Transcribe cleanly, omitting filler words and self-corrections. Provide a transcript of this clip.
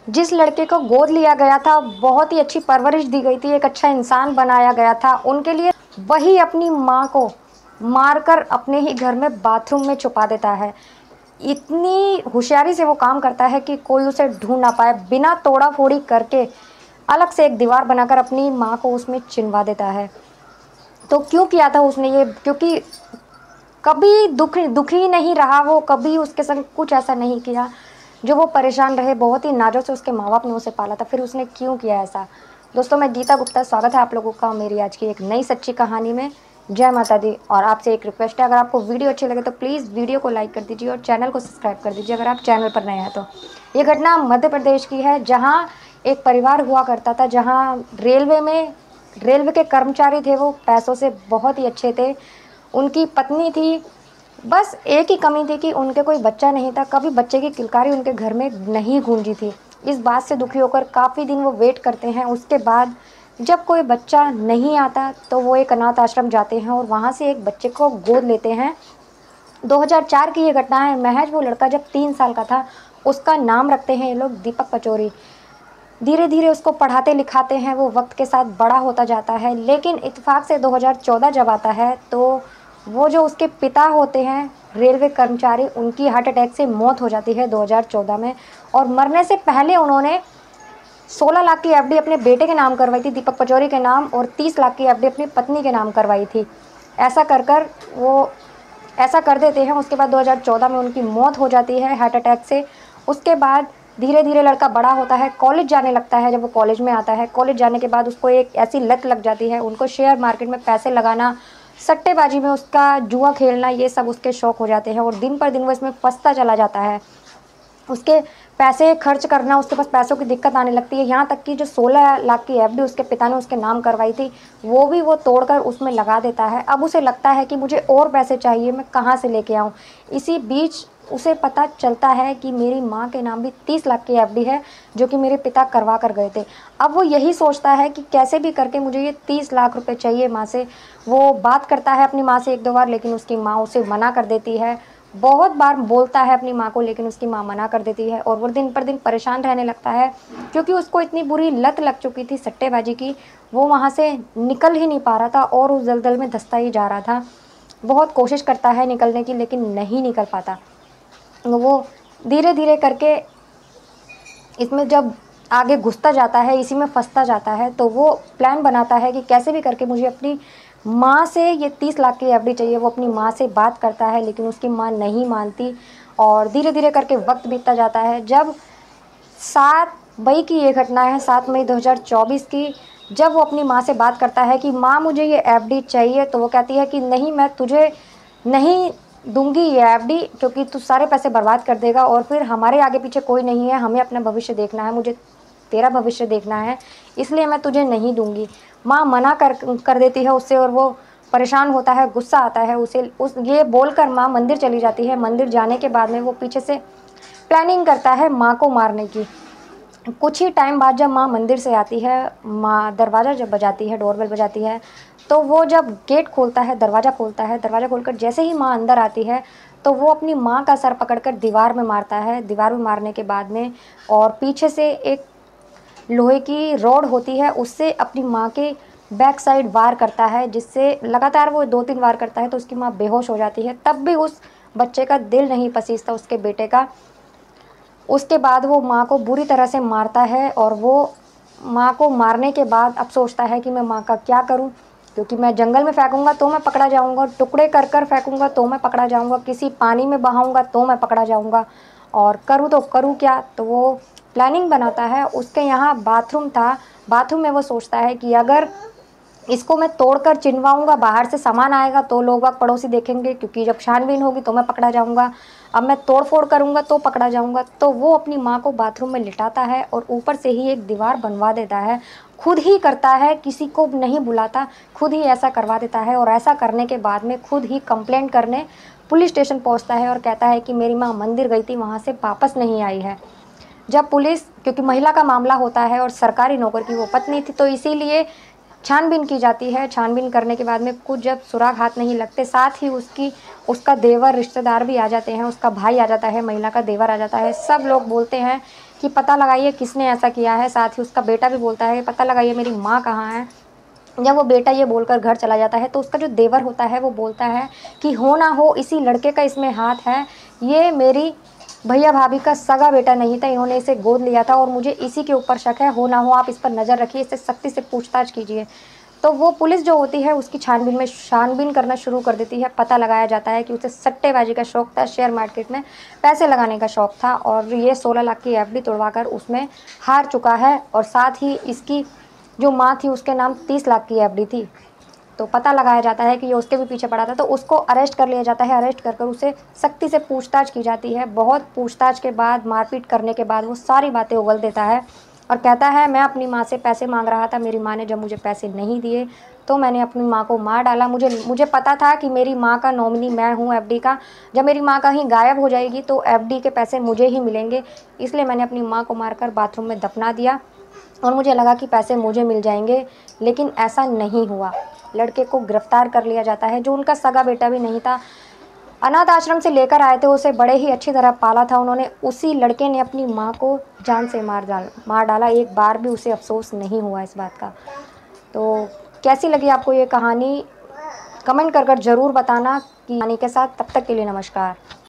जिस लड़के को गोद लिया गया था, बहुत ही अच्छी परवरिश दी गई थी, एक अच्छा इंसान बनाया गया था, उनके लिए वही अपनी माँ को मारकर अपने ही घर में बाथरूम में छुपा देता है। इतनी होशियारी से वो काम करता है कि कोई उसे ढूंढ ना पाए। बिना तोड़ा फोड़ी करके अलग से एक दीवार बनाकर अपनी माँ को उसमें चिनवा देता है। तो क्यों किया था उसने ये? क्योंकि कभी दुखी नहीं रहा वो, कभी उसके संग कुछ ऐसा नहीं किया जो वो परेशान रहे। बहुत ही नाजों से उसके माँ बाप ने उसे पाला था, फिर उसने क्यों किया ऐसा? दोस्तों, मैं गीता गुप्ता, स्वागत है आप लोगों का मेरी आज की एक नई सच्ची कहानी में। जय माता दी। और आपसे एक रिक्वेस्ट है, अगर आपको वीडियो अच्छी लगे तो प्लीज़ वीडियो को लाइक कर दीजिए और चैनल को सब्सक्राइब कर दीजिए अगर आप चैनल पर नए हैं तो। ये घटना मध्य प्रदेश की है, जहाँ एक परिवार हुआ करता था, जहाँ रेलवे के कर्मचारी थे, वो पैसों से बहुत ही अच्छे थे। उनकी पत्नी थी, बस एक ही कमी थी कि उनके कोई बच्चा नहीं था। कभी बच्चे की किलकारी उनके घर में नहीं गूंजी थी। इस बात से दुखी होकर काफ़ी दिन वो वेट करते हैं। उसके बाद जब कोई बच्चा नहीं आता तो वो एक अनाथ आश्रम जाते हैं और वहाँ से एक बच्चे को गोद लेते हैं। 2004 की ये घटना है। महज वो लड़का जब 3 साल का था, उसका नाम रखते हैं ये लोग दीपक पचौरी। धीरे धीरे उसको पढ़ाते लिखाते हैं, वो वक्त के साथ बड़ा होता जाता है। लेकिन इत्तेफाक से 2014 जब आता है तो वो जो उसके पिता होते हैं रेलवे कर्मचारी, उनकी हार्ट अटैक से मौत हो जाती है 2014 में। और मरने से पहले उन्होंने 16 लाख की एफडी अपने बेटे के नाम करवाई थी, दीपक पचौरी के नाम, और 30 लाख की एफडी अपनी पत्नी के नाम करवाई थी। ऐसा कर कर वो ऐसा कर देते हैं। उसके बाद 2014 में उनकी मौत हो जाती है हार्ट अटैक से। उसके बाद धीरे धीरे लड़का बड़ा होता है, कॉलेज जाने लगता है। जब वो कॉलेज में आता है, कॉलेज जाने के बाद उसको एक ऐसी लत लग जाती है, उनको शेयर मार्केट में पैसे लगाना, सट्टेबाजी में उसका जुआ खेलना, ये सब उसके शौक हो जाते हैं। और दिन पर दिन वो इसमें फंसता चला जाता है। उसके पैसे खर्च करना, उसके पास पैसों की दिक्कत आने लगती है। यहाँ तक कि जो 16 लाख की एफडी उसके पिता ने उसके नाम करवाई थी, वो भी वो तोड़कर उसमें लगा देता है। अब उसे लगता है कि मुझे और पैसे चाहिए, मैं कहाँ से लेके आऊँ? इसी बीच उसे पता चलता है कि मेरी माँ के नाम भी 30 लाख की एफडी है, जो कि मेरे पिता करवा कर गए थे। अब वो यही सोचता है कि कैसे भी करके मुझे ये 30 लाख रुपए चाहिए माँ से। वो बात करता है अपनी माँ से 1-2 बार, लेकिन उसकी माँ उसे मना कर देती है। बहुत बार बोलता है अपनी माँ को, लेकिन उसकी माँ मना कर देती है। और वो दिन पर दिन परेशान रहने लगता है, क्योंकि उसको इतनी बुरी लत लग चुकी थी सट्टेबाजी की। वो वहाँ से निकल ही नहीं पा रहा था और उस दलदल में धंसता ही जा रहा था। बहुत कोशिश करता है निकलने की, लेकिन नहीं निकल पाता। वो धीरे धीरे करके इसमें जब आगे घुसता जाता है, इसी में फंसता जाता है, तो वो प्लान बनाता है कि कैसे भी करके मुझे अपनी माँ से ये 30 लाख की एफडी चाहिए। वो अपनी माँ से बात करता है, लेकिन उसकी माँ नहीं मानती। और धीरे धीरे करके वक्त बीतता जाता है। जब 7 मई की ये घटना है, 7 मई 2024 की, जब वो अपनी माँ से बात करता है कि माँ मुझे ये एफडी चाहिए, तो वो कहती है कि नहीं, मैं तुझे नहीं दूंगी ये एफडी, क्योंकि तू सारे पैसे बर्बाद कर देगा और फिर हमारे आगे पीछे कोई नहीं है, हमें अपना भविष्य देखना है, मुझे तेरा भविष्य देखना है, इसलिए मैं तुझे नहीं दूंगी। माँ मना कर देती है उससे और वो परेशान होता है, गुस्सा आता है उसे। ये बोलकर माँ मंदिर चली जाती है। मंदिर जाने के बाद में वो पीछे से प्लानिंग करता है माँ को मारने की। कुछ ही टाइम बाद जब माँ मंदिर से आती है, माँ दरवाज़ा जब बजाती है, डोरबेल बजाती है, तो वो जब गेट खोलता है, दरवाज़ा खोलता है, दरवाज़ा खोलकर जैसे ही माँ अंदर आती है, तो वो अपनी माँ का सर पकड़कर दीवार में मारता है। दीवार में मारने के बाद में और पीछे से एक लोहे की रॉड होती है, उससे अपनी माँ के बैक साइड वार करता है, जिससे लगातार वो 2-3 वार करता है तो उसकी माँ बेहोश हो जाती है। तब भी उस बच्चे का दिल नहीं पसीजता, उसके बेटे का। उसके बाद वो माँ को बुरी तरह से मारता है और वो माँ को मारने के बाद अब सोचता है कि मैं माँ का क्या करूँ, क्योंकि मैं जंगल में फेंकूँगा तो मैं पकड़ा जाऊँगा, टुकड़े कर कर फेंकूँगा तो मैं पकड़ा जाऊँगा, किसी पानी में बहाऊँगा तो मैं पकड़ा जाऊँगा, और करूँ तो करूँ क्या? तो वो प्लानिंग बनाता है। उसके यहाँ बाथरूम था, बाथरूम में वो सोचता है कि अगर इसको मैं तोड़कर चिनवाऊँगा, बाहर से सामान आएगा तो लोग बाग पड़ोसी देखेंगे, क्योंकि जब छानबीन होगी तो मैं पकड़ा जाऊँगा। अब मैं तोड़-फोड़ करूँगा तो पकड़ा जाऊँगा। तो वो अपनी माँ को बाथरूम में लिटाता है और ऊपर से ही एक दीवार बनवा देता है। खुद ही करता है, किसी को नहीं बुलाता, खुद ही ऐसा करवा देता है। और ऐसा करने के बाद में खुद ही कंप्लेंट करने पुलिस स्टेशन पहुँचता है और कहता है कि मेरी माँ मंदिर गई थी, वहाँ से वापस नहीं आई है। जब पुलिस, क्योंकि महिला का मामला होता है और सरकारी नौकर की वो पत्नी थी, तो इसीलिए छानबीन की जाती है। छानबीन करने के बाद में कुछ जब सुराग हाथ नहीं लगते, साथ ही उसका देवर, रिश्तेदार भी आ जाते हैं, उसका भाई आ जाता है, महिला का देवर आ जाता है। सब लोग बोलते हैं कि पता लगाइए किसने ऐसा किया है। साथ ही उसका बेटा भी बोलता है पता लगाइए मेरी माँ कहाँ है। जब वो बेटा ये बोलकर घर चला जाता है तो उसका जो देवर होता है वो बोलता है कि हो ना हो इसी लड़के का इसमें हाथ है, ये मेरी भैया भाभी का सगा बेटा नहीं था, इन्होंने इसे गोद लिया था और मुझे इसी के ऊपर शक है, हो ना हो आप इस पर नज़र रखिए, इससे सख्ती से पूछताछ कीजिए। तो वो पुलिस जो होती है उसकी छानबीन करना शुरू कर देती है। पता लगाया जाता है कि उसे सट्टेबाजी का शौक़ था, शेयर मार्केट में पैसे लगाने का शौक़ था और ये 16 लाख की एफडी तोड़वाकर उसमें हार चुका है और साथ ही इसकी जो माँ थी उसके नाम 30 लाख की एफडी थी। तो पता लगाया जाता है कि ये उसके भी पीछे पड़ा था, तो उसको अरेस्ट कर लिया जाता है। अरेस्ट कर उसे सख्ती से पूछताछ की जाती है। बहुत पूछताछ के बाद, मारपीट करने के बाद वो सारी बातें उगल देता है और कहता है मैं अपनी माँ से पैसे मांग रहा था, मेरी माँ ने जब मुझे पैसे नहीं दिए तो मैंने अपनी माँ को मार डाला। मुझे पता था कि मेरी माँ का नॉमिनी मैं हूँ एफडी का, जब मेरी माँ कहीं गायब हो जाएगी तो एफडी के पैसे मुझे ही मिलेंगे, इसलिए मैंने अपनी माँ को मारकर बाथरूम में दफना दिया और मुझे लगा कि पैसे मुझे मिल जाएंगे, लेकिन ऐसा नहीं हुआ। लड़के को गिरफ्तार कर लिया जाता है, जो उनका सगा बेटा भी नहीं था। अनाथ आश्रम से लेकर आए थे, उसे बड़े ही अच्छी तरह पाला था उन्होंने। उसी लड़के ने अपनी माँ को जान से मार डाला। एक बार भी उसे अफसोस नहीं हुआ इस बात का। तो कैसी लगी आपको ये कहानी, कमेंट कर ज़रूर बताना कि कहानी के साथ। तब तक के लिए नमस्कार।